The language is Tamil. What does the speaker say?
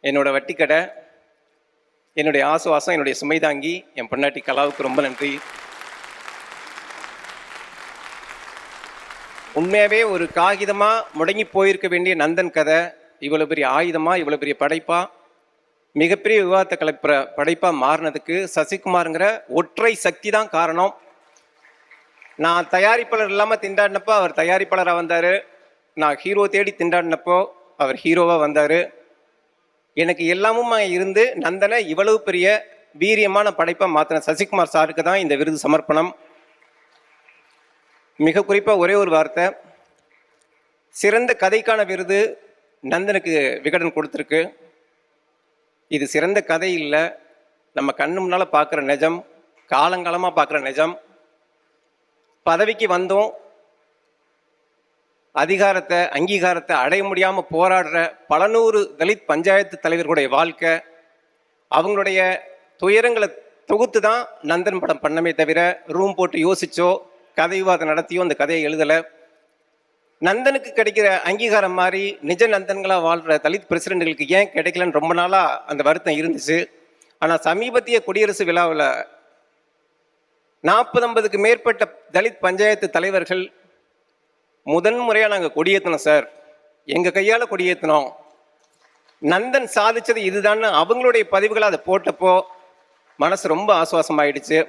என்னோட வட்டி கடை, என்னுடைய ஆசுவாசம், என்னுடைய சுமை தாங்கி என் பொண்டாட்டி கலாவுக்கு ரொம்ப நன்றி. உண்மையாகவே ஒரு காகிதமாக முடங்கி போயிருக்க வேண்டிய நந்தன் கதை இவ்வளோ பெரிய ஆயுதமாக, இவ்வளோ பெரிய படைப்பாக, மிகப்பெரிய விவாதத்தை கலப்புற படைப்பாக மாறினதுக்கு சசிகுமாருங்கிற ஒற்றை சக்தி தான் காரணம். நான் தயாரிப்பாளர் இல்லாமல் திண்டாடினப்போ அவர் தயாரிப்பாளராக வந்தார். நான் ஹீரோ தேடி திண்டாடினப்போ அவர் ஹீரோவாக வந்தார். எனக்கு எல்லாமும் இருந்து நந்தனை இவ்வளவு பெரிய வீரியமான படைப்பாக மாற்றின சசிகுமார் சாருக்கு தான் இந்த விருது சமர்ப்பணம். மிக குறிப்பாக ஒரே ஒரு வார்த்தை, சிறந்த கதைக்கான விருது நந்தனுக்கு விகடன் கொடுத்துருக்கு. இது சிறந்த கதை இல்லை, நம்ம கண்ணு முன்னால் பார்க்குற நிஜம், காலங்காலமாக பார்க்குற நிஜம். பதவிக்கு வந்தோம், அதிகாரத்தை அங்கீகாரத்தை அடைய முடியாமல் போராடுற பல நூறு தலித் பஞ்சாயத்து தலைவர்களுடைய வாழ்க்கை, அவங்களுடைய துயரங்களை தொகுத்து தான் நந்தன் படம் பண்ணமே தவிர ரூம் போட்டு யோசிச்சோ கதை விவாதம் நடத்தியோ அந்த கதையை எழுதலை. நந்தனுக்கு கிடைக்கிற அங்கீகாரம் மாதிரி நிஜ நந்தன்களாக வாழ்கிற தலித் பிரசிடென்ட்களுக்கு ஏன் கிடைக்கலன்னு ரொம்ப நாளாக அந்த வருத்தம் இருந்துச்சு. ஆனால் சமீபத்திய குடியரசு விழாவில் 40-50க்கு மேற்பட்ட தலித் பஞ்சாயத்து தலைவர்கள் முதன் முறையாக நாங்கள் கொடியேற்றினோம் சார், எங்கள் கையால் கொடியேற்றினோம், நந்தன் சாதிச்சது இதுதான்னு அவங்களுடைய பதிவுகளை அதை போட்டப்போ மனசு ரொம்ப ஆசுவாசமாயிடுச்சு.